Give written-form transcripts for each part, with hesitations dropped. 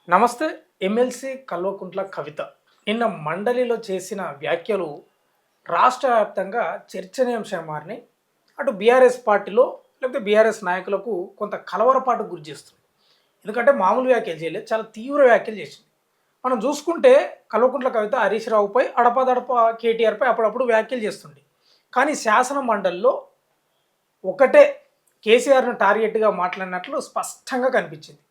నమస్తే. ఎమ్మెల్సీ కల్వకుంట్ల కవిత నిన్న మండలిలో చేసిన వ్యాఖ్యలు రాష్ట్ర వ్యాప్తంగా చర్చనీయాంశంగా మారినాయి. అటు బీఆర్ఎస్ పార్టీలో లేకపోతే బీఆర్ఎస్ నాయకులకు కొంత కలవరపాటు గురి చేస్తుంది. ఎందుకంటే మామూలు వ్యాఖ్యలు చేయలేదు, చాలా తీవ్ర వ్యాఖ్యలు చేసింది. మనం చూసుకుంటే కల్వకుంట్ల కవిత హరీష్ రావుపై అడపాదడప కేటీఆర్పై అప్పుడప్పుడు వ్యాఖ్యలు చేస్తుంది. కానీ శాసన మండలిలో ఒకటే కేసీఆర్ను టార్గెట్గా మాట్లాడినట్లు స్పష్టంగా కనిపించింది.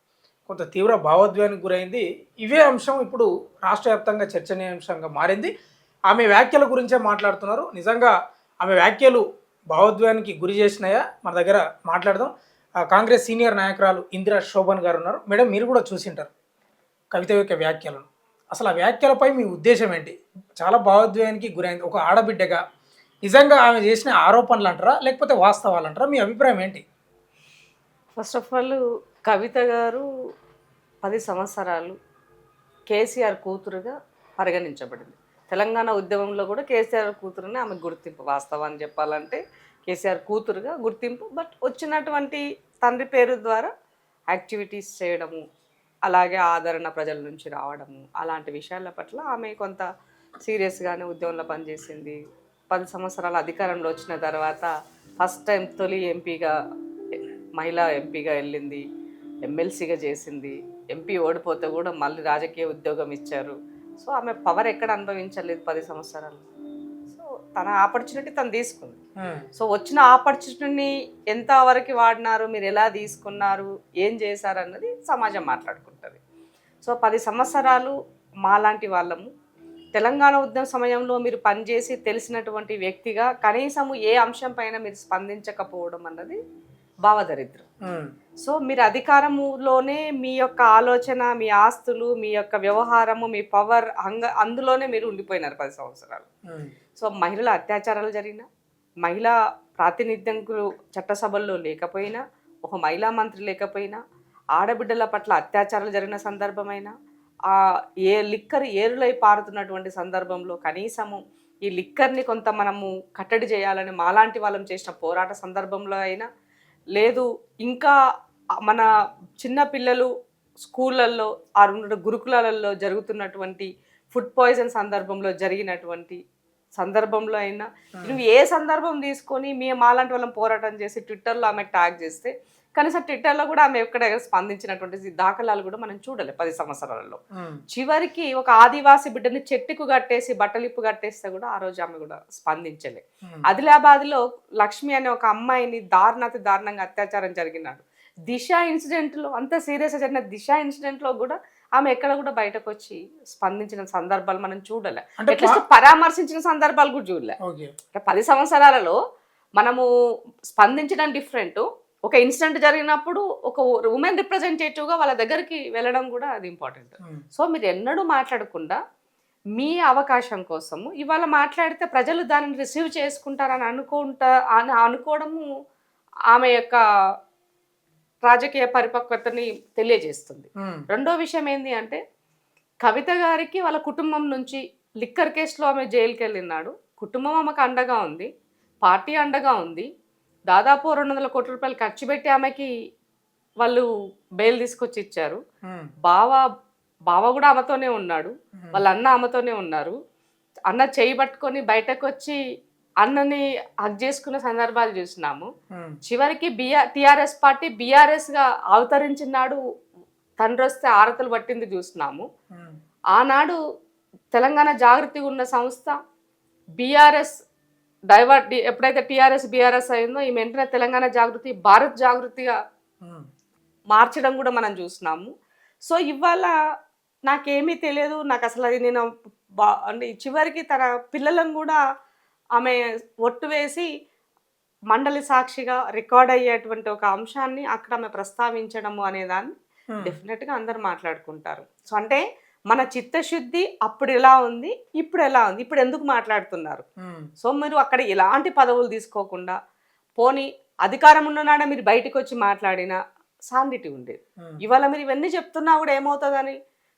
కొంత తీవ్ర భావోద్వేగానికి గురైంది. ఇవే అంశం ఇప్పుడు రాష్ట్ర వ్యాప్తంగా చర్చనీయాంశంగా మారింది. ఆమె వ్యాఖ్యల గురించే మాట్లాడుతున్నారు. నిజంగా ఆమె వ్యాఖ్యలు భావోద్వేగానికి గురి చేసినాయా? మన దగ్గర మాట్లాడదాం. కాంగ్రెస్ సీనియర్ నాయకురాలు ఇందిరా శోభన్ గారు ఉన్నారు. మేడం, మీరు కూడా చూసింటారు కవిత యొక్క వ్యాఖ్యలను. అసలు ఆ వ్యాఖ్యలపై మీ ఉద్దేశం ఏంటి? చాలా భావోద్వేగానికి గురైంది. ఒక ఆడబిడ్డగా నిజంగా ఆమె చేసిన ఆరోపణలు అంటారా, లేకపోతే వాస్తవాలు అంటారా? మీ అభిప్రాయం ఏంటి? ఫస్ట్ ఆఫ్ ఆల్ కవిత గారు 10 సంవత్సరాలు కేసీఆర్ కూతురుగా పరిగణించబడింది. తెలంగాణ ఉద్యమంలో కూడా కేసీఆర్ కూతురుని ఆమె గుర్తింపు. వాస్తవాన్ని చెప్పాలంటే కేసీఆర్ కూతురుగా గుర్తింపు. బట్ వచ్చినటువంటి తండ్రి పేరు ద్వారా యాక్టివిటీస్ చేయడము, అలాగే ఆదరణ ప్రజల నుంచి రావడము, అలాంటి విషయాల పట్ల ఆమె కొంత సీరియస్గానే ఉద్యమంలో పనిచేసింది. 10 సంవత్సరాల అధికారంలో వచ్చిన తర్వాత ఫస్ట్ టైం తొలి ఎంపీగా, మహిళా ఎంపీగా వెళ్ళింది, ఎమ్మెల్సీగా చేసింది. ఎంపీ ఓడిపోతే కూడా మళ్ళీ రాజకీయ ఉద్యోగం ఇచ్చారు. సో ఆమె పవర్ ఎక్కడ అనుభవించలేదు 10 సంవత్సరాలు. సో తన ఆపర్చునిటీ తను తీసుకుంది. సో వచ్చిన ఆపర్చునిటీని ఎంతవరకు వాడినారు, మీరు ఎలా తీసుకున్నారు, ఏం చేశారు అన్నది సమాజం మాట్లాడుకుంటుంది. సో 10 సంవత్సరాలు మాలాంటి వాళ్ళము తెలంగాణ ఉద్యమ సమయంలో మీరు పనిచేసి తెలిసినటువంటి వ్యక్తిగా కనీసము ఏ అంశం పైన మీరు స్పందించకపోవడం అన్నది భావదరిద్రం. సో మీరు అధికారములోనే మీ యొక్క ఆలోచన, మీ ఆస్తులు, మీ యొక్క వ్యవహారము, మీ పవర్ అందులోనే మీరు ఉండిపోయినారు 10 సంవత్సరాలు. సో మహిళల అత్యాచారాలు జరిగినా, మహిళా ప్రాతినిధ్యంకులు చట్టసభల్లో లేకపోయినా, ఒక మహిళా మంత్రి లేకపోయినా, ఆడబిడ్డల పట్ల అత్యాచారాలు జరిగిన సందర్భమైనా, ఏ లిక్కర్ ఏరులై పారుతున్నటువంటి సందర్భంలో కనీసము ఈ లిక్కర్ని కొంత మనము కట్టడి చేయాలని మాలాంటి వాళ్ళం చేసిన పోరాట సందర్భంలో అయినా, లేదు ఇంకా మన చిన్న పిల్లలు స్కూళ్ళల్లో గురుకులాలలో జరుగుతున్నటువంటి ఫుడ్ పాయిజన్ సందర్భంలో జరిగినటువంటి సందర్భంలో అయినా, నువ్వు ఏ సందర్భం తీసుకొని మాలాంటి వాళ్ళం పోరాటం చేసి ట్విట్టర్లో ఆమె ట్యాగ్ చేస్తే కనీసం ట్విట్టర్లో కూడా ఆమె ఎక్కడ స్పందించినటువంటి దాఖలాలు కూడా మనం చూడలే 10 సంవత్సరాలలో. చివరికి ఒక ఆదివాసి బిడ్డని చెట్టుకు కట్టేసి బట్టలిప్పు కట్టేస్తే కూడా ఆ రోజు ఆమె కూడా స్పందించలే. ఆదిలాబాద్లో లక్ష్మి అనే ఒక అమ్మాయిని దారుణంగా అత్యాచారం జరిగినాడు. దిశ ఇన్సిడెంట్లో, అంత సీరియస్గా జరిగిన దిశ ఇన్సిడెంట్లో కూడా ఆమె ఎక్కడ కూడా బయటకు వచ్చి స్పందించిన సందర్భాలు మనం చూడలే. అట్లీస్ట్ పరామర్శించిన సందర్భాలు కూడా చూడలే. 10 సంవత్సరాలలో మనము స్పందించడం డిఫరెంట్. ఒక ఇన్సిడెంట్ జరిగినప్పుడు ఒక ఉమెన్ రిప్రజెంటేటివ్గా వాళ్ళ దగ్గరికి వెళ్ళడం కూడా అది ఇంపార్టెంట్. సో మీరు ఎన్నడూ మాట్లాడకుండా మీ అవకాశం కోసము ఇవాళ మాట్లాడితే ప్రజలు దానిని రిసీవ్ చేసుకుంటారని అనుకోవడము ఆమె యొక్క రాజకీయ పరిపక్వతని తెలియజేస్తుంది. రెండో విషయం ఏంటి అంటే, కవిత గారికి వాళ్ళ కుటుంబం నుంచి లిక్కర్ కేసులో ఆమె జైలుకి వెళ్ళినాడు. కుటుంబం ఆమెకు అండగా ఉంది, పార్టీ అండగా ఉంది. దాదాపు 200 కోట్ల రూపాయలు ఖర్చు పెట్టి ఆమెకి వాళ్ళు బెయిల్ తీసుకొచ్చి ఇచ్చారు. బావ కూడా ఆమెతోనే ఉన్నాడు, వాళ్ళ అన్న ఆమెతోనే ఉన్నారు. అన్న చేయి పట్టుకొని బయటకు వచ్చి అన్నని హక్ చేసుకున్న సందర్భాలు చూసినాము. చివరికి టిఆర్ఎస్ పార్టీ బీఆర్ఎస్ గా అవతరించినాడు, తండ్రి వస్తే ఆరతలు పట్టింది చూసినాము. ఆనాడు తెలంగాణ జాగృతి ఉన్న సంస్థ బీఆర్ఎస్ ఎప్పుడైతే టిఆర్ఎస్ బీఆర్ఎస్ అయిందో ఈ వెంటనే తెలంగాణ జాగృతి భారత్ జాగృతిగా మార్చడం కూడా మనం చూసినాము. సో ఇవాళ నాకేమీ తెలియదు, నాకు అసలు అది నేను అంటే చివరికి తన పిల్లలను కూడా ఆమె ఒట్టు వేసి మండలి సాక్షిగా రికార్డ్ అయ్యేటువంటి ఒక అంశాన్ని అక్కడ ఆమె ప్రస్తావించడము అనేదాన్ని డెఫినెట్గా అందరు మాట్లాడుకుంటారు. సో అంటే మన చిత్తశుద్ధి అప్పుడు ఎలా ఉంది, ఇప్పుడు ఎలా ఉంది, ఇప్పుడు ఎందుకు మాట్లాడుతున్నారు. సో మీరు అక్కడ ఎలాంటి పదవులు తీసుకోకుండా పోనీ అధికారం ఉన్ననాడ మీరు బయటకు వచ్చి మాట్లాడినా సాండిటీ ఉండేది. ఇవాళ మీరు ఇవన్నీ చెప్తున్నా కూడా ఏమవుతుందని.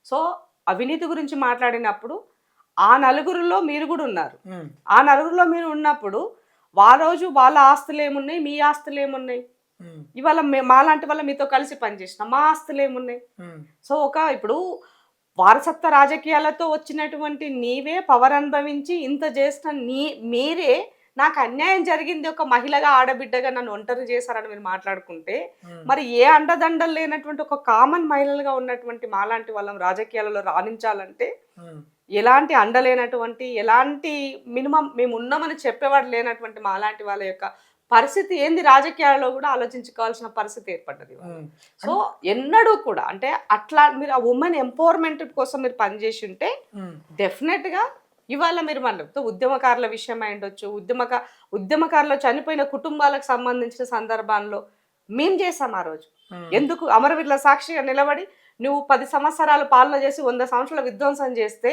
సో అవినీతి గురించి మాట్లాడినప్పుడు ఆ నలుగురిలో మీరు కూడా ఉన్నారు. ఆ నలుగురిలో మీరు ఉన్నప్పుడు రోజు వాళ్ళ ఆస్తులు ఏమున్నాయి, మీ ఆస్తులు ఏమున్నాయి. ఇవాళ మాలాంటి వాళ్ళ మీతో కలిసి పనిచేసిన మా ఆస్తులు ఏమున్నాయి? సో ఇప్పుడు వారసత్వ రాజకీయాలతో వచ్చినటువంటి నీవే పవర్ అనుభవించి ఇంత చేసిన మీరే నాకు అన్యాయం జరిగింది, ఒక మహిళగా ఆడబిడ్డగా నన్ను ఒంటరి చేశారని మీరు మాట్లాడుకుంటే, మరి ఏ అండదండలు లేనటువంటి ఒక కామన్ మహిళలుగా ఉన్నటువంటి మాలాంటి వాళ్ళం రాజకీయాలలో రాణించాలంటే ఎలాంటి అండలేనటువంటి, ఎలాంటి మినిమం మేము ఉన్నామని చెప్పేవాడు లేనటువంటి మాలాంటి వాళ్ళ యొక్క పరిస్థితి ఏంది రాజకీయాల్లో కూడా ఆలోచించుకోవాల్సిన పరిస్థితి ఏర్పడ్డది. సో ఎన్నడూ కూడా అంటే అట్లా మీరు ఆ ఉమెన్ ఎంపవర్మెంట్ కోసం మీరు పనిచేసి ఉంటే డెఫినెట్గా ఇవాళ మీరు మనతో ఉద్యమకారుల విషయం అయి ఉండొచ్చు, ఉద్యమకారులు చనిపోయిన కుటుంబాలకు సంబంధించిన సందర్భాల్లో మేము చేసాం ఆ రోజు. ఎందుకు అమరవీరుల సాక్షిగా నిలబడి నువ్వు 10 సంవత్సరాలు పాలన చేసి 100 సంవత్సరాల విధ్వంసం చేస్తే,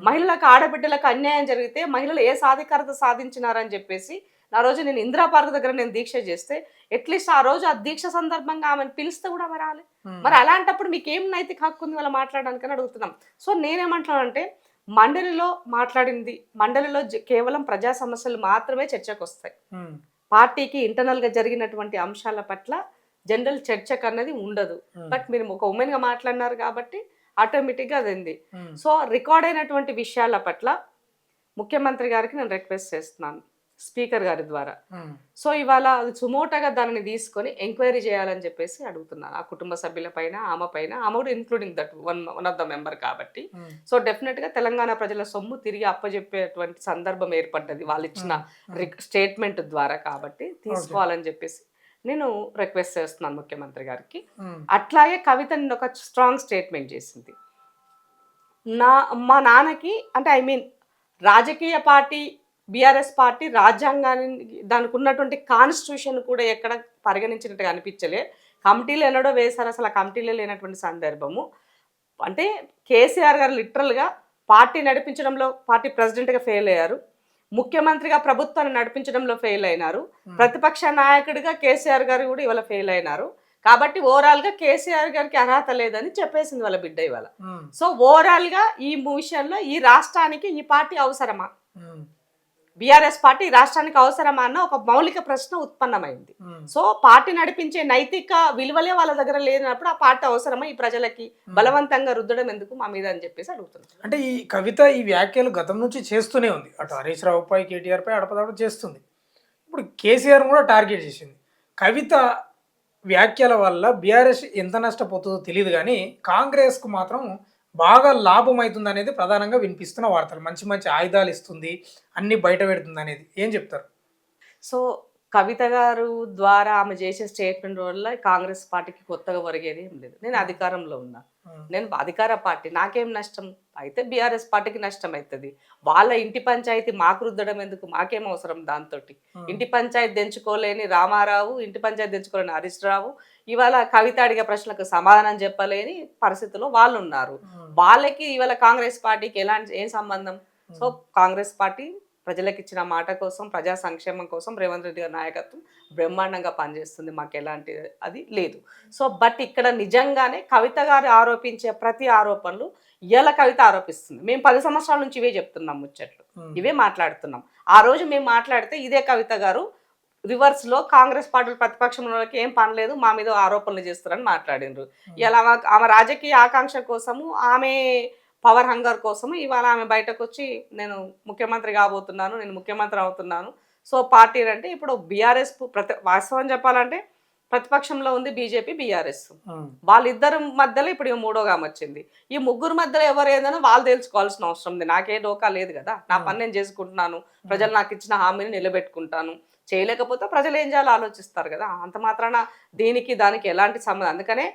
మహిళలకు ఆడబిడ్డలకు అన్యాయం జరిగితే మహిళలు ఏ సాధికారత సాధించినారని చెప్పేసి ఆ రోజు నేను ఇందిరా పార్క్ దగ్గర నేను దీక్ష చేస్తే అట్లీస్ట్ ఆ రోజు ఆ దీక్ష సందర్భంగా ఆమెను పిలిస్తే కూడా ఆమె రాలే. మరి అలాంటప్పుడు మీకు ఏం నైతిక హక్కు ఉంది వాళ్ళ మాట్లాడడానికని అడుగుతున్నాం. సో నేనేమంటున్నానంటే మండలిలో మాట్లాడింది, మండలిలో కేవలం ప్రజా సమస్యలు మాత్రమే చర్చకు వస్తాయి. పార్టీకి ఇంటర్నల్ గా జరిగినటువంటి అంశాల పట్ల జనరల్ చర్చకు అన్నది ఉండదు. బట్ మీరు ఒక ఉమెన్ గా మాట్లాడినారు కాబట్టి ఆటోమేటిక్ గా అదింది. సో రికార్డ్ అయినటువంటి విషయాల పట్ల ముఖ్యమంత్రి గారికి నేను రిక్వెస్ట్ చేస్తున్నాను స్పీకర్ గారి ద్వారా. సో ఇవాళ అది సుమోటగా దానిని తీసుకొని ఎంక్వైరీ చేయాలని చెప్పేసి అడుగుతున్నాను. ఆ కుటుంబ సభ్యుల పైన, ఆమె పైన, ఆమె కూడా including that one of the member కాబట్టి. సో డెఫినెట్ గా తెలంగాణ ప్రజల సొమ్ము తిరిగి అప్పజెప్పేటువంటి సందర్భం ఏర్పడ్డది వాళ్ళు ఇచ్చిన స్టేట్మెంట్ ద్వారా, కాబట్టి తీసుకోవాలని చెప్పేసి నేను రిక్వెస్ట్ చేస్తున్నాను ముఖ్యమంత్రి గారికి. అట్లాగే కవిత నిన్న ఒక స్ట్రాంగ్ స్టేట్మెంట్ చేసింది. మా నాన్నకి అంటే రాజకీయ పార్టీ బీఆర్ఎస్ పార్టీ రాజ్యాంగాన్ని దానికి ఉన్నటువంటి కాన్స్టిట్యూషన్ కూడా ఎక్కడ పరిగణించినట్టుగా అనిపించలే. కమిటీలు ఎన్నడో వేశారు, అసలు ఆ కమిటీలో లేనటువంటి సందర్భము. అంటే కేసీఆర్ గారు లిటరల్గా పార్టీ నడిపించడంలో పార్టీ ప్రెసిడెంట్గా ఫెయిల్ అయ్యారు, ముఖ్యమంత్రిగా ప్రభుత్వాన్ని నడిపించడంలో ఫెయిల్ అయినారు, ప్రతిపక్ష నాయకుడిగా కేసీఆర్ గారు కూడా ఇవాళ ఫెయిల్ అయినారు. కాబట్టి ఓవరాల్గా కేసీఆర్ గారికి అర్హత లేదని చెప్పేసింది వాళ్ళ బిడ్డ ఇవాళ. సో ఓవరాల్గా ఈ విషయంలో ఈ రాష్ట్రానికి ఈ పార్టీ అవసరమా, బీఆర్ఎస్ పార్టీ రాష్ట్రానికి అవసరమా అన్న ఒక మౌలిక ప్రశ్న ఉత్పన్నమైంది. సో పార్టీ నడిపించే నైతిక విలువలే వాళ్ళ దగ్గర లేనప్పుడు ఆ పార్టీ అవసరమా ఈ ప్రజలకి బలవంతంగా రుద్దడం ఎందుకు మా మీద అని చెప్పేసి అడుగుతున్నారు. అంటే ఈ కవిత ఈ వ్యాఖ్యలు గతం నుంచి చేస్తూనే ఉంది, అటు హరీష్ రావు పై, కేటీఆర్ పై అడపదడప చేస్తుంది. ఇప్పుడు కేసీఆర్ కూడా టార్గెట్ చేసింది. కవిత వ్యాఖ్యల వల్ల బీఆర్ఎస్ ఎంత నష్టపోతుందో తెలియదు, కానీ కాంగ్రెస్కు మాత్రం బాగా లాభం అవుతుంది అనేది ప్రధానంగా వినిపిస్తున్న వార్తలు. మంచి మంచి ఆయుధాలు ఇస్తుంది, అన్ని బయట పెడుతుంది అనేది ఏం చెప్తారు? సో కవిత గారు ద్వారా ఆమె చేసే స్టేట్మెంట్ వల్ల కాంగ్రెస్ పార్టీకి కొత్తగా ఒరిగేది ఏం లేదు. నేను అధికారంలో ఉన్నా, నేను అధికార పార్టీ, నాకేం నష్టం అయితే బీఆర్ఎస్ పార్టీకి నష్టం అవుతుంది. వాళ్ళ ఇంటి పంచాయతీ మాకు రుద్దడం ఎందుకు, మాకేం అవసరం దాంతో. ఇంటి పంచాయతీ తెంచుకోలేని రామారావు, ఇంటి పంచాయతీ తెంచుకోలేని హరీష్ రావు ఇవాళ కవిత అడిగే ప్రశ్నలకు సమాధానం చెప్పలేని పరిస్థితిలో వాళ్ళు ఉన్నారు. వాళ్ళకి ఇవాళ కాంగ్రెస్ పార్టీకి ఏం సంబంధం? సో కాంగ్రెస్ పార్టీ ప్రజలకు ఇచ్చిన మాట కోసం, ప్రజా సంక్షేమం కోసం రేవంత్ రెడ్డి గారి నాయకత్వం బ్రహ్మాండంగా పనిచేస్తుంది, మాకు ఎలాంటి అది లేదు. సో బట్ ఇక్కడ నిజంగానే కవిత గారు ఆరోపించే ప్రతి ఆరోపణలు ఇలా కవిత ఆరోపిస్తుంది. మేము 10 సంవత్సరాల నుంచి ఇవే చెప్తున్నాం, ముచ్చట్లు ఇవే మాట్లాడుతున్నాం. ఆ రోజు మేము మాట్లాడితే ఇదే కవిత గారు రివర్స్లో కాంగ్రెస్ పార్టీలు ప్రతిపక్షంలోకి ఏం పనిలేదు, మా మీద ఆరోపణలు చేస్తారని మాట్లాడినారు. ఇలా ఆమె రాజకీయ ఆకాంక్ష కోసము, ఆమె పవర్ హంగర్ కోసము ఇవాళ ఆమె బయటకు వచ్చి నేను ముఖ్యమంత్రి కాబోతున్నాను, నేను ముఖ్యమంత్రి అవుతున్నాను. సో పార్టీ అంటే ఇప్పుడు బీఆర్ఎస్ వాస్తవం చెప్పాలంటే ప్రతిపక్షంలో ఉంది బీజేపీ, బీఆర్ఎస్. వాళ్ళిద్దరి మధ్యలో ఇప్పుడు మూడోగా వచ్చింది. ఈ ముగ్గురు మధ్యలో ఎవరు ఏదైనా వాళ్ళు తెలుసుకోవాల్సిన అవసరం ఉంది. నాకే డోకా లేదు కదా, నా పని నేను చేసుకుంటున్నాను, ప్రజలు నాకు ఇచ్చిన హామీని నిలబెట్టుకుంటాను. చేయలేకపోతే ప్రజలు ఏం చేయాలో ఆలోచిస్తారు కదా, అంత మాత్రాన దీనికి దానికి ఎలాంటి సంబంధం. అందుకనే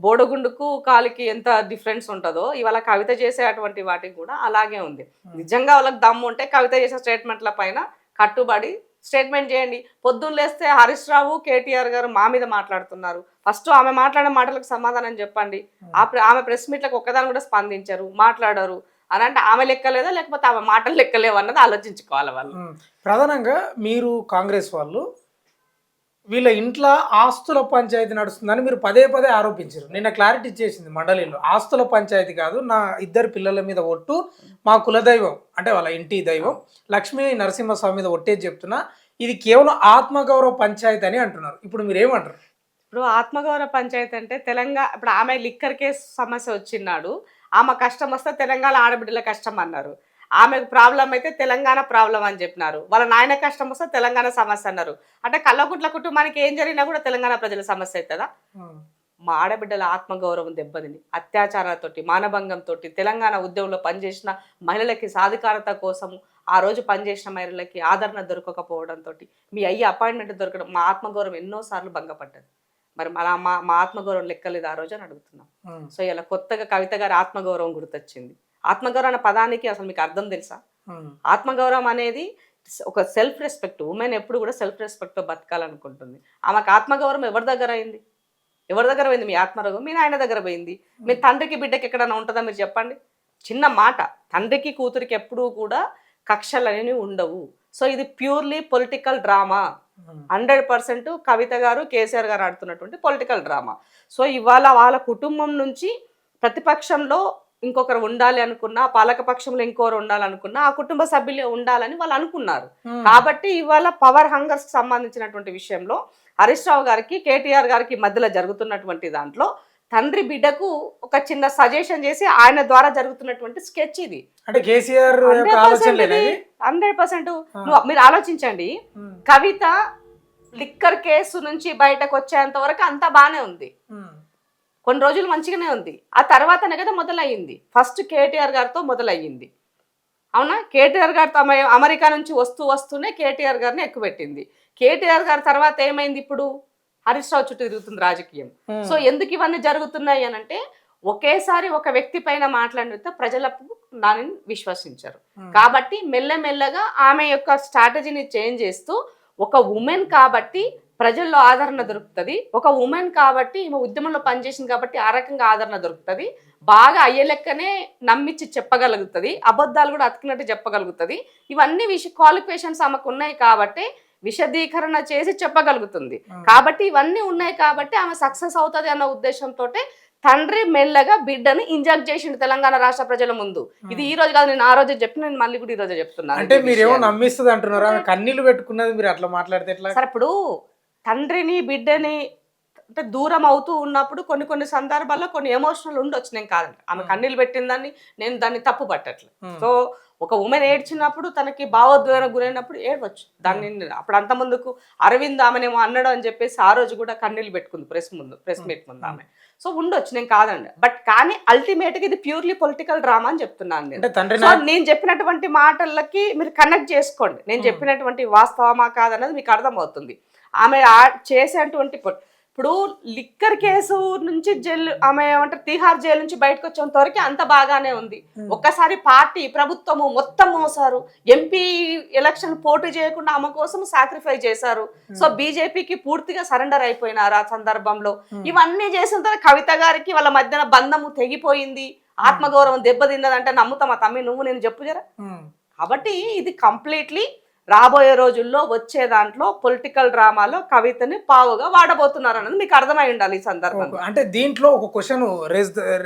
బోడగుండుకు కాలికి ఎంత డిఫరెన్స్ ఉంటుందో ఇవాళ కవిత చేసే అటువంటి వాటికి కూడా అలాగే ఉంది. నిజంగా వాళ్ళకి దమ్ము ఉంటే కవిత చేసే స్టేట్మెంట్ల పైన కట్టుబడి స్టేట్మెంట్ చేయండి. పొద్దున్న లేస్తే హరీష్ రావు, కేటీఆర్ గారు మా మీద మాట్లాడుతున్నారు, ఫస్ట్ ఆమె మాట్లాడే మాటలకు సమాధానం చెప్పండి. ఆమె ప్రెస్ మీట్లకు ఒక్కదాని కూడా స్పందించారు, మాట్లాడారు అని అంటే ఆమె లెక్కలేదా లేకపోతే ఆమె మాటలు లెక్కలేవు అన్నది ఆలోచించుకోవాలి వాళ్ళు. ప్రధానంగా మీరు కాంగ్రెస్ వాళ్ళు వీళ్ళ ఇంట్లో ఆస్తుల పంచాయతీ నడుస్తుందని మీరు పదే పదే ఆరోపించారు. నిన్న క్లారిటీ ఇచ్చేసింది మండలిలో, ఆస్తుల పంచాయతీ కాదు, నా 2 పిల్లల మీద ఒట్టు, మా కులదైవం అంటే వాళ్ళ ఇంటి దైవం లక్ష్మీ నరసింహస్వామి మీద ఒట్టేది చెప్తున్నా, ఇది కేవలం ఆత్మగౌరవ పంచాయతీ అని అంటున్నారు. ఇప్పుడు మీరు ఏమంటారు? ఇప్పుడు ఆత్మగౌరవ పంచాయతీ అంటే తెలంగాణ ఇప్పుడు ఆమె లిక్కర్ కేసు సమస్య వచ్చినాడు, ఆమె కష్టం వస్తే తెలంగాణ ఆడబిడ్డల కష్టం అన్నారు. ఆమెకు ప్రాబ్లం అయితే తెలంగాణ ప్రాబ్లం అని చెప్పినారు. వాళ్ళ నాయన కష్టం వస్తే తెలంగాణ సమస్య అన్నారు. అంటే కల్వకుట్ల కుటుంబానికి ఏం జరిగినా కూడా తెలంగాణ ప్రజల సమస్య అవుతుందా? మా ఆడబిడ్డల ఆత్మగౌరవం దెబ్బతిని అత్యాచారాలతోటి మానభంగంతో తెలంగాణ ఉద్యమంలో పనిచేసిన మహిళలకి సాధికారత కోసం ఆ రోజు పనిచేసిన మహిళలకి ఆదరణ దొరకకపోవడంతో మీ అయ్యి అపాయింట్మెంట్ దొరకడం మా ఆత్మగౌరవం ఎన్నోసార్లు భంగపడ్డది. మరి మా ఆత్మగౌరవం లెక్కలేదు ఆ రోజు అని అడుగుతున్నాం. సో ఇలా కొత్తగా కవిత గారి ఆత్మగౌరవం గుర్తొచ్చింది. ఆత్మగౌరవం అనే పదానికి అసలు మీకు అర్థం తెలుసా? ఆత్మగౌరవం అనేది ఒక సెల్ఫ్ రెస్పెక్ట్. ఉమెన్ ఎప్పుడు కూడా సెల్ఫ్ రెస్పెక్ట్తో బతకాలనుకుంటుంది. ఆమెకు ఆత్మగౌరవం ఎవరి దగ్గర అయింది? ఎవరి దగ్గర పోయింది మీ ఆత్మగౌరవం? మీ నాయన దగ్గర పోయింది. మీ తండ్రికి బిడ్డకి ఎక్కడైనా ఉంటుందా మీరు చెప్పండి? చిన్న మాట, తండ్రికి కూతురికి ఎప్పుడూ కూడా కక్షలు అనేవి ఉండవు. సో ఇది ప్యూర్లీ పొలిటికల్ డ్రామా. 100% కవిత గారు కేసీఆర్ గారు ఆడుతున్నటువంటి పొలిటికల్ డ్రామా. సో ఇవాళ వాళ్ళ కుటుంబం నుంచి ప్రతిపక్షంలో ఇంకొకరు ఉండాలి అనుకున్నా, పాలకపక్షంలో ఇంకొకరు ఉండాలనుకున్నా ఆ కుటుంబ సభ్యులే ఉండాలని వాళ్ళు అనుకున్నారు. కాబట్టి ఇవాళ పవర్ హంగర్స్ కి సంబంధించినటువంటి విషయంలో హరీష్ రావు గారికి కేటీఆర్ గారికి మధ్యలో జరుగుతున్నటువంటి దాంట్లో తండ్రి బిడ్డకు ఒక చిన్న సజెషన్ చేసి ఆయన ద్వారా జరుగుతున్నటువంటి స్కెచ్ ఇది. అంటే కేసీఆర్ 100% మీరు ఆలోచించండి. కవిత లిక్కర్ కేసు నుంచి బయటకు వచ్చేంత వరకు అంతా బానే ఉంది, కొన్ని రోజులు మంచిగానే ఉంది. ఆ తర్వాతనే కదా మొదలయ్యింది. ఫస్ట్ కేటీఆర్ గారితో మొదలయ్యింది, అవునా? కేటీఆర్ గారితో అమెరికా నుంచి వస్తూనే కేటీఆర్ గారిని ఎక్కుపెట్టింది. కేటీఆర్ గారి తర్వాత ఏమైంది? ఇప్పుడు హరీష్ రావు చుట్టూ తిరుగుతుంది రాజకీయం. సో ఎందుకు ఇవన్నీ జరుగుతున్నాయి అని అంటే ఒకేసారి ఒక వ్యక్తి పైన మాట్లాడితే ప్రజలకు దానిని విశ్వసించరు. కాబట్టి మెల్లమెల్లగా ఆమె యొక్క స్ట్రాటజీని చేంజ్ చేస్తూ ఒక ఉమెన్ కాబట్టి ప్రజల్లో ఆదరణ దొరుకుతుంది, ఒక ఉమెన్ కాబట్టి ఈమె ఉద్యమంలో పనిచేసింది కాబట్టి ఆ రకంగా ఆదరణ దొరుకుతుంది, బాగా అయ్యే లెక్కనే నమ్మించి చెప్పగలుగుతుంది, అబద్ధాలు కూడా అతికినట్టు చెప్పగలుగుతుంది. ఇవన్నీ క్వాలిఫికేషన్స్ ఆమెకు ఉన్నాయి కాబట్టి విశదీకరణ చేసి చెప్పగలుగుతుంది. కాబట్టి ఇవన్నీ ఉన్నాయి కాబట్టి ఆమె సక్సెస్ అవుతుంది అన్న ఉద్దేశంతో తండ్రి మెల్లగా బిడ్డను ఇంజెక్ట్ చేసిండు తెలంగాణ రాష్ట్ర ప్రజల ముందు. ఇది ఈ రోజు కాదు, నేను ఆ రోజు చెప్పిన, నేను మళ్ళీ కూడా ఈ రోజు చెప్తున్నాను. అంటే మీరేమో నమ్మిస్తుంది అంటున్నారా? కన్నీళ్లు పెట్టుకున్నది మీరు అట్లా మాట్లాడితే ఎట్లా? సరే, ఇప్పుడు తండ్రిని బిడ్డని అంటే దూరం అవుతూ ఉన్నప్పుడు కొన్ని సందర్భాల్లో కొన్ని ఎమోషనల్ ఉండొచ్చు, నేను కాదండి. ఆమె కన్నీళ్ళు పెట్టిందని నేను దాన్ని తప్పు పట్టట్లేదు. సో ఒక ఉమెన్ ఏడ్చినప్పుడు తనకి భావోద్వేగం గురైనప్పుడు ఏడవచ్చు. దాన్ని అప్పుడు అంత ముందుకు అరవింద్ ఆమెనేమో అన్నాడు అని చెప్పేసి ఆ రోజు కూడా కన్నీళ్ళు పెట్టుకుంది ప్రెస్ మీట్ ముందు ఆమె. సో ఉండొచ్చు, నేను కాదండి. బట్ కానీ అల్టిమేట్గా ఇది ప్యూర్లీ పొలిటికల్ డ్రామా అని చెప్తున్నాను నేను. సో నేను చెప్పినటువంటి మాటలకి మీరు కనెక్ట్ చేసుకోండి. నేను చెప్పినటువంటి వాస్తవమా కాదన్నది మీకు అర్థమవుతుంది. ఆమె చేసేటువంటి ఇప్పుడు లిక్కర్ కేసు నుంచి జైలు ఆమె ఏమంటారు తిహార్ జైలు నుంచి బయటకు వచ్చేంత వరకు అంత బాగానే ఉంది. ఒక్కసారి పార్టీ ప్రభుత్వము మొత్తం మోసారు, ఎంపీ ఎలక్షన్ పోటీ చేయకుండా ఆమె కోసం సాక్రిఫైస్ చేశారు. సో బీజేపీకి పూర్తిగా సరెండర్ అయిపోయినారు ఆ సందర్భంలో. ఇవన్నీ చేసిన తర్వాత కవిత గారికి వాళ్ళ మధ్యన బంధము తెగిపోయింది, ఆత్మగౌరవం దెబ్బతిన్నదంటే నమ్ముతామా తమ్మి నువ్వు నేను చెప్పు జరా? కాబట్టి ఇది కంప్లీట్లీ రాబోయే రోజుల్లో వచ్చే దాంట్లో పొలిటికల్ డ్రామాలో కవితని పావుగా వాడబోతున్నారు అన్నది మీకు అర్థమై ఉండాలి ఈ సందర్భంలో. అంటే దీంట్లో ఒక క్వశ్చన్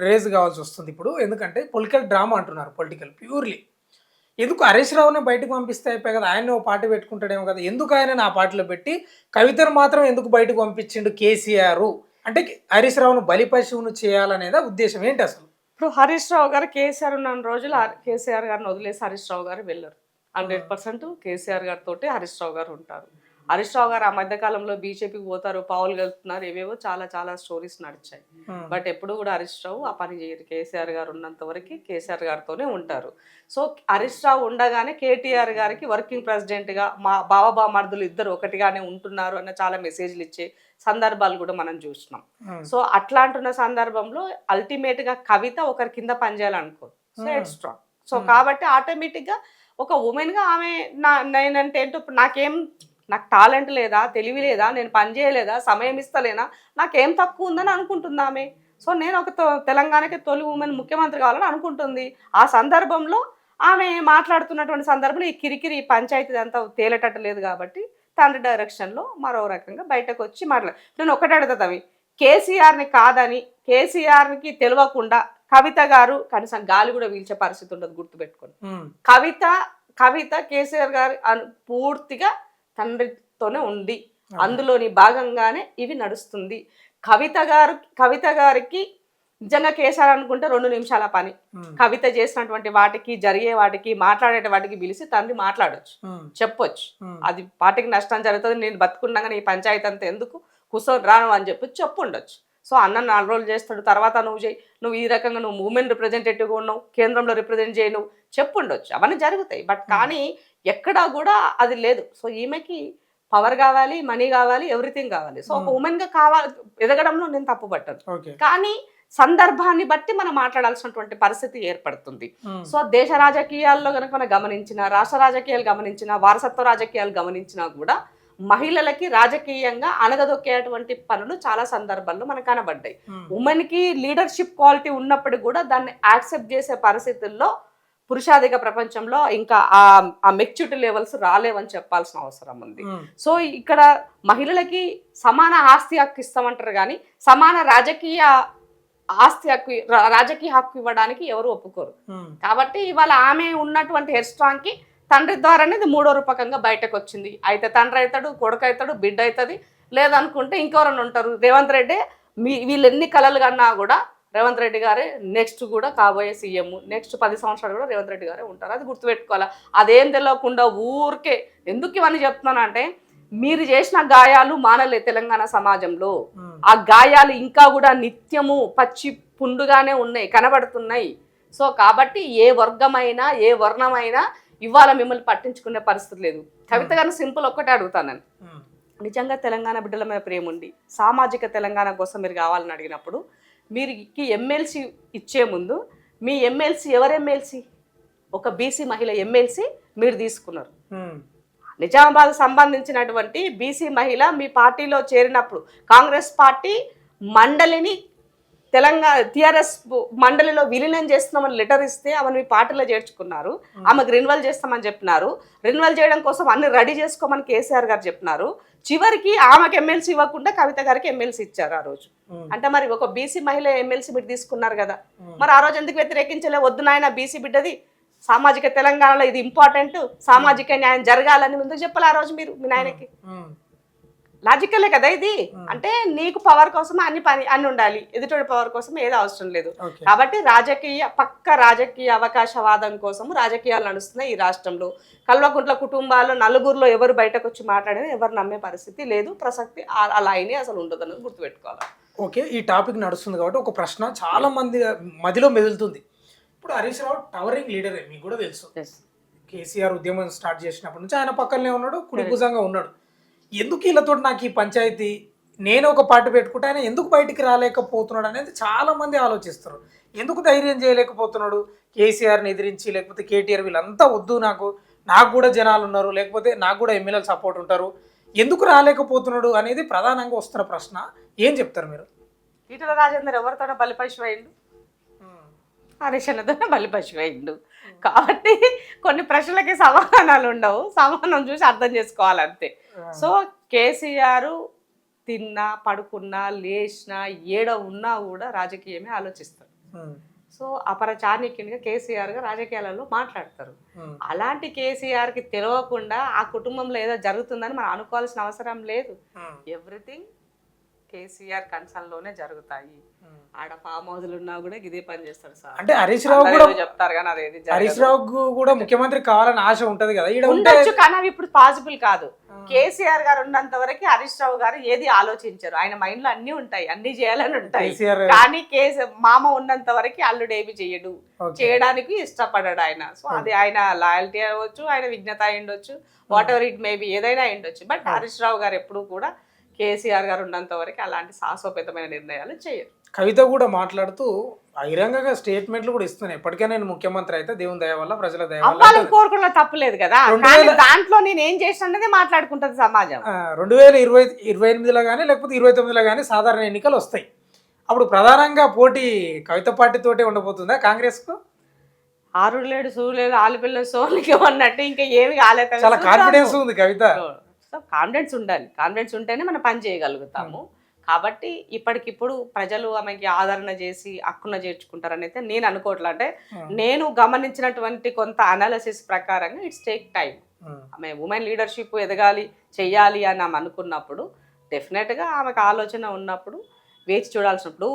రేజ్ కావాల్సి వస్తుంది ఇప్పుడు. ఎందుకంటే పొలిటికల్ డ్రామా అంటున్నారు, పొలిటికల్ ప్యూర్లీ. ఎందుకు హరీష్ రావుని బయటకు పంపిస్తే అయిపోయి కదా, ఆయన ఓ పార్టీ పెట్టుకుంటాడేమో కదా, ఎందుకు ఆయన ఆ పార్టీలో పెట్టి కవితను మాత్రం ఎందుకు బయటకు పంపించిండు కేసీఆర్? అంటే హరీష్ రావును బలిపశువును చేయాలనేదా ఉద్దేశం ఏంటి అసలు? ఇప్పుడు హరీష్ రావు గారు కేసీఆర్ ఉన్న రోజులు కేసీఆర్ గారిని వదిలేసి హరీష్ రావు గారు వెళ్ళరు. 100% కేసీఆర్ గారితో హరీష్ రావు గారు ఉంటారు. హరీష్ రావు గారు ఆ మధ్యకాలంలో బీజేపీకి పోతారు, పావులు కలుపుతున్నారు, ఏవేవో చాలా స్టోరీస్ నడిచాయి. బట్ ఎప్పుడు కూడా హరీష్ రావు ఆ పని చేయరు. కేసీఆర్ గారు ఉన్నంత వరకు కేసీఆర్ గారితోనే ఉంటారు. సో హరీష్ రావు ఉండగానే కేటీఆర్ గారికి వర్కింగ్ ప్రెసిడెంట్గా మా బావబామర్దులు ఇద్దరు ఒకటిగానే ఉంటున్నారు అన్న చాలా మెసేజ్లు ఇచ్చే సందర్భాలు కూడా మనం చూసినాం. సో అట్లాంటున్న సందర్భంలో అల్టిమేట్గా కవిత ఒకరి కింద పనిచేయాలనుకోదు. So it's strong. సో కాబట్టి ఆటోమేటిక్గా ఒక ఉమెన్గా ఆమె నేనంటే ఏంటో ఇప్పుడు నాకు టాలెంట్ లేదా, తెలివి లేదా, నేను పని చేయలేదా, సమయం ఇస్తలేనా, నాకేం తక్కువ ఉందని అనుకుంటుంది ఆమె. సో నేను ఒక తెలంగాణకి తొలి ఉమెన్ ముఖ్యమంత్రి కావాలని అనుకుంటుంది. ఆ సందర్భంలో ఆమె మాట్లాడుతున్నటువంటి సందర్భంలో ఈ కిరికిరి పంచాయతీ అంతా తేలేటట్టు లేదు కాబట్టి తండ్రి డైరెక్షన్లో మరో రకంగా బయటకు వచ్చి నేను ఒకటి అడుగుతావి, కేసీఆర్ని కాదని కేసీఆర్కి తెలియకుండా కవిత గారు కనీసం గాలి కూడా పీల్చే పరిస్థితి ఉండదు, గుర్తుపెట్టుకోండి. కవిత కేసీఆర్ గారు పూర్తిగా తండ్రితోనే ఉంది. అందులోని భాగంగానే ఇవి నడుస్తుంది. కవిత గారికి నిజంగా కేసారు అనుకుంటే 2 నిమిషాల పని. కవిత చేసినటువంటి వాటికి, జరిగే వాటికి, మాట్లాడే వాటికి పిలిచి తండ్రి మాట్లాడొచ్చు, చెప్పొచ్చు. అది పార్టీకి నష్టం జరుగుతుంది, నేను బతుకున్నాగా నీ పంచాయతీ అంతా ఎందుకు, కూర్చొని రాను అని చెప్పి చెప్పుండొచ్చు. సో అన్న 4 రోజులు చేస్తాడు, తర్వాత నువ్వు ఈ రకంగా నువ్వు ఉమెన్ రిప్రజెంటేటివ్గా ఉన్నావు, కేంద్రంలో రిప్రజెంట్ చేయి, నువ్వు చెప్పుండొచ్చు. అవన్నీ జరుగుతాయి. బట్ కానీ ఎక్కడా కూడా అది లేదు. సో ఈమెకి పవర్ కావాలి, మనీ కావాలి, ఎవ్రీథింగ్ కావాలి. సో ఒక ఉమెన్గా ఎదగడంలో నేను తప్పు పట్టాను. కానీ సందర్భాన్ని బట్టి మనం మాట్లాడాల్సినటువంటి పరిస్థితి ఏర్పడుతుంది. సో దేశ రాజకీయాల్లో కనుక మనం గమనించినా, రాష్ట్ర రాజకీయాలు గమనించినా, వారసత్వ రాజకీయాలు గమనించినా కూడా మహిళలకి రాజకీయంగా అణగదొక్కేటువంటి పనులు చాలా సందర్భాల్లో మనకు కనబడ్డాయి. ఉమెన్ కి లీడర్షిప్ క్వాలిటీ ఉన్నప్పటికీ కూడా దాన్ని యాక్సెప్ట్ చేసే పరిస్థితుల్లో పురుషాధిక ప్రపంచంలో ఇంకా ఆ మెచ్యూరిటీ లెవెల్స్ రాలేవని చెప్పాల్సిన అవసరం ఉంది. సో ఇక్కడ మహిళలకి సమాన ఆస్తి హక్కు ఇస్తామంటారు కానీ సమాన రాజకీయ హక్కు ఇవ్వడానికి ఎవరు ఒప్పుకోరు. కాబట్టి ఇవాళ ఆమె ఉన్నటువంటి హెడ్ స్ట్రాంగ్ కి తండ్రి ద్వారానే ఇది 3వ రూపకంగా బయటకు వచ్చింది. అయితే తండ్రి అవుతాడు, కొడుకు అవుతాడు, బిడ్డ అవుతుంది, లేదనుకుంటే ఇంకెవరన్నా ఉంటారు. రేవంత్ రెడ్డి వీళ్ళు ఎన్ని కలలు కన్నా కూడా రేవంత్ రెడ్డి గారే నెక్స్ట్ కూడా కాబోయే సీఎం. నెక్స్ట్ 10 సంవత్సరాలు కూడా రేవంత్ రెడ్డి గారే ఉంటారు. అది గుర్తుపెట్టుకోవాలా. అదేం తెలియకుండా ఊరికే ఎందుకు ఇవన్నీ చెప్తున్నానంటే, మీరు చేసిన గాయాలు మానలే తెలంగాణ సమాజంలో. ఆ గాయాలు ఇంకా కూడా నిత్యము పచ్చి పుండుగానే ఉన్నాయి, కనబడుతున్నాయి. సో కాబట్టి ఏ వర్గమైనా, ఏ వర్ణమైనా ఇవాళ మిమ్మల్ని పట్టించుకునే పరిస్థితి లేదు. కవిత గారిని సింపుల్ ఒక్కటే అడుగుతానని, నిజంగా తెలంగాణ బిడ్డల మీద ప్రేమ ఉండి సామాజిక తెలంగాణ కోసం మీరు కావాలని అడిగినప్పుడు మీరు ఎమ్మెల్సీ ఇచ్చే ముందు మీ ఎమ్మెల్సీ ఎవరు ఎమ్మెల్సీ? ఒక బీసీ మహిళ ఎమ్మెల్సీ మీరు తీసుకున్నారు. నిజామాబాద్ సంబంధించినటువంటి బీసీ మహిళ మీ పార్టీలో చేరినప్పుడు కాంగ్రెస్ పార్టీ మండలిని తెలంగాణ టీఆర్ఎస్ మండలిలో విలీనం చేస్తున్నామని లెటర్ ఇస్తే ఆమెను మీ పార్టీలో చేర్చుకున్నారు. ఆమెకు రెన్యువల్ చేస్తామని చెప్పినారు. రెన్యువల్ చేయడం కోసం అన్ని రెడీ చేసుకోమని కేసీఆర్ గారు చెప్పినారు. చివరికి ఆమెకు ఎమ్మెల్సీ ఇవ్వకుండా కవిత గారికి ఎమ్మెల్సీ ఇచ్చారు ఆ రోజు. అంటే మరి ఒక బీసీ మహిళ ఎమ్మెల్సీ మీరు తీసుకున్నారు కదా, మరి ఆ రోజు ఎందుకు వ్యతిరేకించలే? వద్దు నాయన, బీసీ బిడ్డది సామాజిక తెలంగాణలో ఇది ఇంపార్టెంట్, సామాజిక న్యాయం జరగాలని ముందుకు చెప్పాలి ఆ రోజు మీరు మీ నాయనకి. లాజికలే కదా ఇది. అంటే నీకు పవర్ కోసం అన్ని ఉండాలి, ఎదుటి పవర్ కోసం ఏది అవసరం లేదు. కాబట్టి పక్క రాజకీయ అవకాశవాదం కోసం రాజకీయాలు నడుస్తున్నాయి ఈ రాష్ట్రంలో. కల్వకుంట్ల కుటుంబాల్లో నలుగురిలో ఎవరు బయటకు వచ్చి మాట్లాడేది ఎవరు నమ్మే పరిస్థితి లేదు, ప్రసక్తి అలా అయినా అసలు ఉండదు అన్నది గుర్తుపెట్టుకోవాలి. ఓకే, ఈ టాపిక్ నడుస్తుంది కాబట్టి ఒక ప్రశ్న చాలా మంది మదిలో మెదులుతుంది. ఇప్పుడు హరీష్ రావు టవరింగ్ లీడరే, మీకు కూడా తెలుసు. కేసీఆర్ ఉద్యమం స్టార్ట్ చేసినప్పటి నుంచి ఆయన పక్కనే ఉన్నాడు, కుడిభుజంగా ఉన్నాడు. ఎందుకు వీళ్ళతో నాకు ఈ పంచాయతీ, నేను ఒక పార్టీ పెట్టుకుంటే ఆయన ఎందుకు బయటికి రాలేకపోతున్నాడు అనేది చాలా మంది ఆలోచిస్తారు. ఎందుకు ధైర్యం చేయలేకపోతున్నాడు కేసీఆర్ని ఎదిరించి, లేకపోతే కేటీఆర్ వీళ్ళంతా వద్దు నాకు కూడా జనాలు ఉన్నారు, లేకపోతే నాకు కూడా ఎమ్మెల్యేలు సపోర్ట్ ఉంటారు, ఎందుకు రాలేకపోతున్నాడు అనేది ప్రధానంగా వస్తున్న ప్రశ్న. ఏం చెప్తారు మీరు? ఈటల రాజేందర్ ఎవరితోనే బలిపశువు అయిండు, హరీష్ అన్నతోనే బలిపశువు అయిండు. కాబట్టి కొన్ని ప్రశ్నలకి సమాధానాలు ఉండవు, సమాధానం చూసి అర్థం చేసుకోవాలంతే. సో కేసీఆర్ తిన్నా, పడుకున్నా, లేచినా, ఏడ ఉన్నా కూడా రాజకీయమే ఆలోచిస్తారు. సో అపర చాణక్యునిగా కేసీఆర్ గా రాజకీయాలలో మాట్లాడతారు. అలాంటి కేసీఆర్ కి తెలియకుండా ఆ కుటుంబంలో ఏదో జరుగుతుందని మనం అనుకోవాల్సిన అవసరం లేదు. ఎవ్రీథింగ్ కేసీఆర్ కన్సర్న్ లోనే జరుగుతాయి. ఆడ ఫామ్ హౌస్లు ఉన్నా కూడా ఇదే పని చేస్తారు సార్. అంటే హరీష్ రావు కూడా చెప్తారు కానీ అదేది హరీష్ రావు కూడా ముఖ్యమంత్రి కావాలని ఆశ ఉంటది కదా, ఉండొచ్చు కానీ అవి ఇప్పుడు పాసిబుల్ కాదు. కేసీఆర్ గారు ఉన్నంత వరకు హరీష్ రావు గారు ఏది ఆలోచించారు. ఆయన మైండ్ లో అన్ని ఉంటాయి, అన్ని చేయాలని ఉంటాయి. కానీ మామ ఉన్నంత వరకు అల్లుడు ఏమి చేయడు, చేయడానికి ఇష్టపడాడు ఆయన. సో అది ఆయన లాయల్టీ అవ్వచ్చు, ఆయన విజ్ఞత అయ్యుండొచ్చు, వాట్ ఎవర్ ఇట్ మేబీ ఏదైనా అయ్యుండొచ్చు. బట్ హరీష్ రావు గారు ఎప్పుడు కూడా కేసీఆర్ గారు ఉన్నంత వరకు అలాంటి సాహసోపేతమైన నిర్ణయాలు చేయరు. కవిత కూడా మాట్లాడుతూ బహిరంగంగా స్టేట్మెంట్లు కూడా ఇస్తున్నాయి, ఎప్పటికైనా నేను ముఖ్యమంత్రి అయితే దేవుని దయ వల్ల, ప్రజల దయ వల్ల. కోరుకున్న తప్పులేదు కదా, దాంట్లో నేను ఏం చేసినది మాట్లాడుకుంటది సమాజం. 2028లో కానీ లేకపోతే 29లో కానీ సాధారణ ఎన్నికలు వస్తాయి. అప్పుడు ప్రధానంగా పోటీ కవిత పార్టీతోటే ఉండబోతుందా కాంగ్రెస్ కు? ఆరులేడు సూర్యులేడు ఆలుపిల్ల సోలికి అన్నట్టు ఇంకా ఏమి కాలేదు. చాలా కాన్ఫిడెన్స్ ఉంది కవిత. కాన్ఫిడెన్స్ ఉండాలి, కాన్ఫిడెన్స్ ఉంటేనే మనం పని చేయగలుగుతాము. కాబట్టి ఇప్పటికిప్పుడు ప్రజలు ఆమెకి ఆదరణ చేసి హక్కున చేర్చుకుంటారని అయితే నేను అనుకోవట్లే. అంటే నేను గమనించినటువంటి కొంత అనాలిసిస్ ప్రకారంగా ఇట్స్ టేక్ టైం. ఆమె ఉమెన్ లీడర్షిప్ ఎదగాలి చెయ్యాలి అని ఆమె అనుకున్నప్పుడు డెఫినెట్గా ఆమెకు ఆలోచన ఉన్నప్పుడు వేచి చూడాల్సినప్పుడు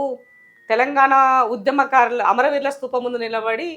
తెలంగాణ ఉద్యమకారులు అమరవీరుల స్తూపం ముందు నిలబడి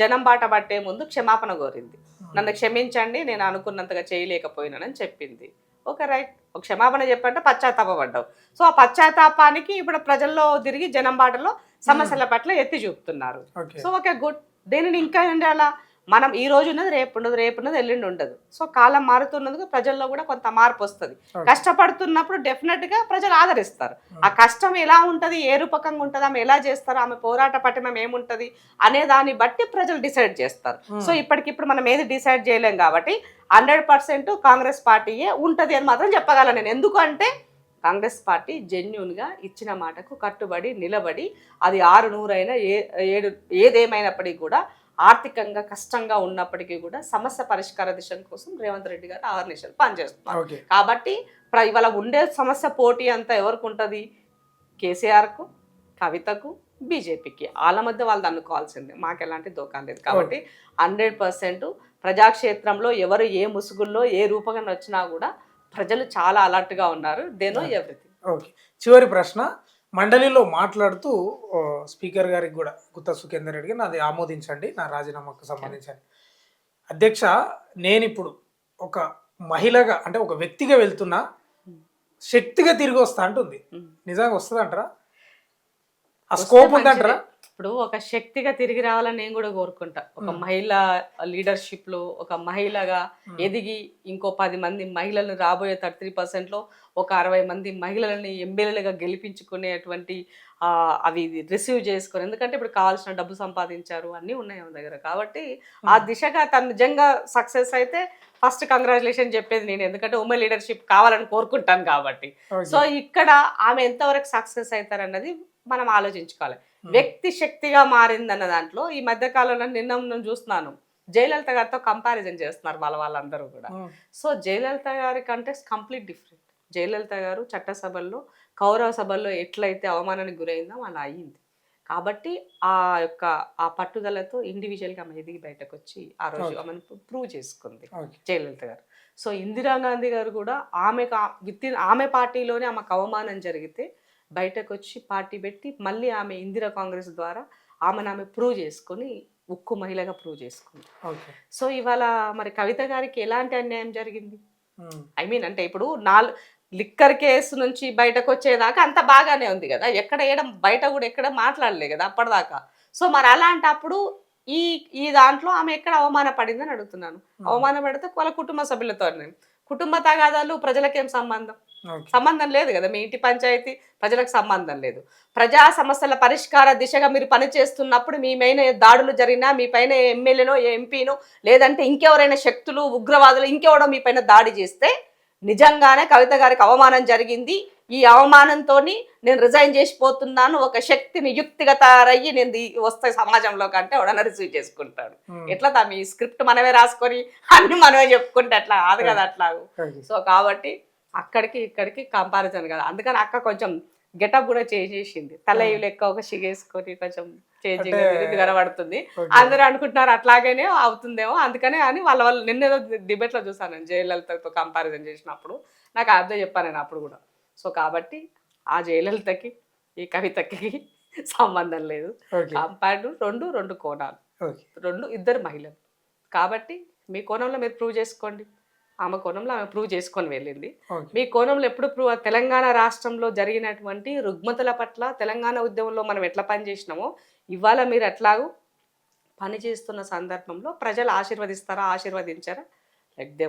జనం బాట పట్టే ముందు క్షమాపణ కోరింది. నన్ను క్షమించండి, నేను అనుకున్నంతగా చేయలేకపోయినానని చెప్పింది. Okay, right. ఒక క్షమాపణ చెప్పంటే పశ్చాత్తాపడ్డావు. సో ఆ పశ్చాత్తాపానికి ఇప్పుడు ప్రజల్లో తిరిగి జనం బాటలో సమస్యల పట్ల ఎత్తి చూపుతున్నారు. So okay, good. దేనిని ఇంకా ఏంటి అలా మనం ఈ రోజు ఉన్నది రేపు ఉండదు, రేపు ఉన్నది ఎల్లుండి ఉండదు. సో కాలం మారుతున్నందుకు ప్రజల్లో కూడా కొంత మార్పు వస్తుంది. కష్టపడుతున్నప్పుడు డెఫినెట్గా ప్రజలు ఆదరిస్తారు. ఆ కష్టం ఎలా ఉంటుంది, ఏ రూపకంగా ఉంటుంది, ఆమె ఎలా చేస్తారు, ఆమె పోరాట పటిమం ఏముంటుంది అనే దాన్ని బట్టి ప్రజలు డిసైడ్ చేస్తారు. సో ఇప్పటికిప్పుడు మనం ఏది డిసైడ్ చేయలేం కాబట్టి 100% కాంగ్రెస్ పార్టీయే ఉంటుంది అని మాత్రం చెప్పగలను నేను. ఎందుకంటే కాంగ్రెస్ పార్టీ జెన్యున్గా ఇచ్చిన మాటకు కట్టుబడి నిలబడి అది 600 అయినా 7 ఏదేమైనప్పటికీ కూడా ఆర్థికంగా కష్టంగా ఉన్నప్పటికీ కూడా సమస్య పరిష్కార దిశ కోసం రేవంత్ రెడ్డి గారు ఆర్నిషలు పనిచేస్తున్నారు. కాబట్టి ఇవాళ ఉండే సమస్య పోటీ అంతా ఎవరికి ఉంటుంది? కేసీఆర్కు, కవితకు, బీజేపీకి. వాళ్ళ మధ్య వాళ్ళు అనుకోవాల్సిందే. మాకు ఎలాంటి దోకా లేదు. కాబట్టి 100% ప్రజాక్షేత్రంలో ఎవరు ఏ ముసుగుల్లో ఏ రూపంగా వచ్చినా కూడా ప్రజలు చాలా అలర్ట్గా ఉన్నారు. They know everything. ఓకే, చివరి ప్రశ్న. మండలిలో మాట్లాడుతూ స్పీకర్ గారికి కూడా గుత్తా సుఖేందర్ రెడ్డి గారు నాది ఆమోదించండి, నా రాజీనామాకు సంబంధించండి. అధ్యక్ష, నేను ఇప్పుడు ఒక మహిళగా అంటే ఒక వ్యక్తిగా వెళ్తున్నా, శక్తిగా తిరిగి వస్తా అంటుంది. నిజంగా వస్తుంది అంటారా? ఆ స్కోప్ ఉందంటారా? ఇప్పుడు ఒక శక్తిగా తిరిగి రావాలని నేను కూడా కోరుకుంటా. ఒక మహిళ లీడర్షిప్లో ఒక మహిళగా ఎదిగి ఇంకో 10 మంది మహిళలను రాబోయే 33%లో ఒక 60 మంది మహిళలని ఎమ్మెల్యేలుగా గెలిపించుకునేటువంటి అవి రిసీవ్ చేసుకొని, ఎందుకంటే ఇప్పుడు కావాల్సిన డబ్బు సంపాదించారు, అన్నీ ఉన్నాయి ఆమె దగ్గర. కాబట్టి ఆ దిశగా తను నిజంగా సక్సెస్ అయితే ఫస్ట్ కంగ్రాచులేషన్ చెప్పేది నేను, ఎందుకంటే ఉమెన్ లీడర్షిప్ కావాలని కోరుకుంటాను కాబట్టి. సో ఇక్కడ ఆమె ఎంతవరకు సక్సెస్ అవుతారన్నది మనం ఆలోచించుకోవాలి. వ్యక్తి శక్తిగా మారిందన్న దాంట్లో ఈ మధ్య కాలంలో నిన్న చూస్తున్నాను, జయలలిత గారితో కంపారిజన్ చేస్తున్నారు వాళ్ళందరూ కూడా. సో జయలలిత గారి కంటే కంప్లీట్ డిఫరెంట్. జయలలిత గారు చట్టసభల్లో కౌరవ సభల్లో ఎట్లయితే అవమానానికి గురైందో అలా అయ్యింది. కాబట్టి ఆ పట్టుదలతో ఇండివిజువల్గా ఆమె ఎదిగి బయటకు వచ్చి ఆ రోజు ఆమెను ప్రూవ్ చేసుకుంది జయలలిత గారు. సో ఇందిరాగాంధీ గారు కూడా ఆమె పార్టీలోనే ఆమెకు అవమానం జరిగితే బయటకు వచ్చి పార్టీ పెట్టి మళ్ళీ ఆమె ఇందిరా కాంగ్రెస్ ద్వారా ఆమె ప్రూవ్ చేసుకొని ఉక్కు మహిళగా ప్రూవ్ చేసుకుంది. సో ఇవాళ మరి కవిత గారికి ఎలాంటి అన్యాయం జరిగింది? అంటే ఇప్పుడు లిక్కర్ కేసు నుంచి బయటకు వచ్చేదాకా అంత బాగానే ఉంది కదా, ఎక్కడ బయట కూడా ఎక్కడ మాట్లాడలే కదా అప్పటిదాకా. సో మరి అలాంటప్పుడు ఈ దాంట్లో ఆమె ఎక్కడ అవమానపడిందని అడుగుతున్నాను. అవమానపడితే వాళ్ళ కుటుంబ సభ్యులతో, కుటుంబ తగాదాలు ప్రజలకేం సంబంధం లేదు కదా. మీ ఇంటి పంచాయతీ ప్రజలకు సంబంధం లేదు. ప్రజా సమస్యల పరిష్కార దిశగా మీరు పనిచేస్తున్నప్పుడు మీ పైన దాడులు జరిగినా, మీ పైన ఎమ్మెల్యేనో ఎంపీనో లేదంటే ఇంకెవరైనా శక్తులు ఉగ్రవాదులు ఇంకెవడో మీ పైన దాడి చేస్తే నిజంగానే కవిత గారికి అవమానం జరిగింది, ఈ అవమానంతో నేను రిజైన్ చేసిపోతున్నాను, ఒక శక్తిని యుక్తిగా తయారయ్యి నేను వస్తే సమాజంలో కంటే ఎవడన్నా రిసీవ్ చేసుకుంటాడు. ఎట్లా మీ స్క్రిప్ట్ మనమే రాసుకొని అన్ని మనమే చెప్పుకుంటే అట్లా కాదు కదా అట్లా. సో కాబట్టి అక్కడికి ఇక్కడికి కంపారిజన్ కదా. అందుకని అక్క కొంచెం గెటప్ కూడా చేసేసింది, తల లెక్క ఒక షిగేసుకొని కొంచెం చేంజింగ్ కనబడుతుంది. అందరూ అనుకుంటున్నారు అట్లాగనే అవుతుందేమో, అందుకనే అని వాళ్ళ నిన్నేదో డిబేట్లో చూసాను నేను జయలలితతో కంపారిజన్ చేసినప్పుడు, నాకు అర్థం చెప్పాను నేను అప్పుడు కూడా. సో కాబట్టి ఆ జయలలితకి ఈ కవితకి సంబంధం లేదు. కంపేర్డ్ రెండు కోణాలు, ఇద్దరు మహిళలు. కాబట్టి మీ కోణంలో మీరు ప్రూవ్ చేసుకోండి, ఆమె కోణంలో ఆమె ప్రూవ్ చేసుకొని వెళ్ళింది. మీ కోణంలో ఎప్పుడు ప్రూవ్? తెలంగాణ రాష్ట్రంలో జరిగినటువంటి రుగ్మతల పట్ల తెలంగాణ ఉద్యమంలో మనం ఎట్లా పనిచేసినామో ఇవాళ మీరు ఎట్లాగూ పనిచేస్తున్న సందర్భంలో ప్రజలు ఆశీర్వదిస్తారా, ఆశీర్వదించారా? లెట్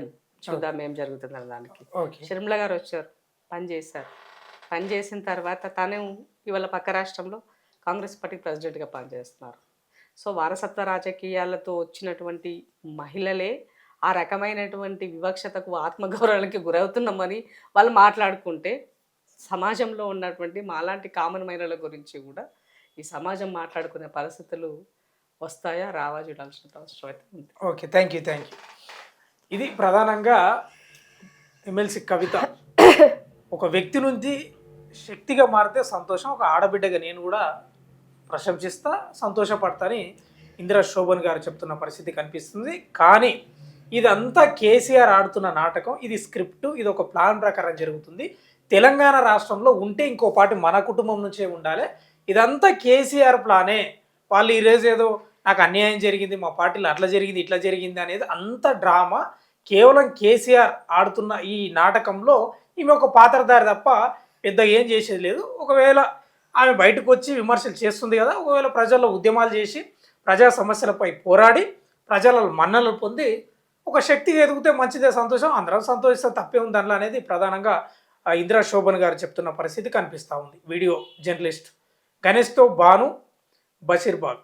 చూద్దాం ఏం జరుగుతుందన్న దానికి. షర్మిల గారు వచ్చారు, పనిచేశారు. పనిచేసిన తర్వాత తను ఇవాళ పక్క రాష్ట్రంలో కాంగ్రెస్ పార్టీ ప్రెసిడెంట్గా పనిచేస్తున్నారు. సో వారసత్వ రాజకీయాలతో వచ్చినటువంటి మహిళలే ఆ రకమైనటువంటి వివక్షతకు, ఆత్మగౌరవానికి గురవుతున్నామని వాళ్ళు మాట్లాడుకుంటే సమాజంలో ఉన్నటువంటి మాలాంటి కామన్ మహిళల గురించి కూడా ఈ సమాజం మాట్లాడుకునే పరిస్థితులు వస్తాయా రావా చూడాల్సిన అవసరం అయితే ఉంది. Okay, thank you. ఇది ప్రధానంగా ఎమ్మెల్సీ కవిత ఒక వ్యక్తి నుంచి శక్తిగా మారితే సంతోషం, ఒక ఆడబిడ్డగా నేను కూడా ప్రశంసిస్తా, సంతోషపడతాని ఇందిరా శోభన్ గారు చెప్తున్న పరిస్థితి కనిపిస్తుంది. కానీ ఇదంతా కేసీఆర్ ఆడుతున్న నాటకం, ఇది స్క్రిప్ట్, ఇది ఒక ప్లాన్ ప్రకారం జరుగుతుంది. తెలంగాణ రాష్ట్రంలో ఉంటే ఇంకో పార్టీ మన కుటుంబం నుంచే ఉండాలి. ఇదంతా కేసీఆర్ ప్లానే. వాళ్ళు ఈరోజు ఏదో నాకు అన్యాయం జరిగింది, మా పార్టీలో అట్లా జరిగింది, ఇట్లా జరిగింది అనేది అంత డ్రామా. కేవలం కేసీఆర్ ఆడుతున్న ఈ నాటకంలో ఈమె ఒక పాత్రధారి తప్ప పెద్దగా ఏం చేసేది లేదు. ఒకవేళ ఆమె బయటకు వచ్చి విమర్శలు చేస్తుంది కదా, ఒకవేళ ప్రజల్లో ఉద్యమాలు చేసి ప్రజా సమస్యలపై పోరాడి ప్రజల మన్ననలు పొంది ఒక శక్తిగా ఎదిగితే మంచిదే, సంతోషం, అందరం సంతోషిస్తే తప్పే ఉంది దానిలో అనేది ప్రధానంగా ఇందిరా శోభన్ గారు చెప్తున్న పరిస్థితి కనిపిస్తూ ఉంది. వీడియో జర్నలిస్ట్ గణేష్తో భాను, బషీర్బాగ్.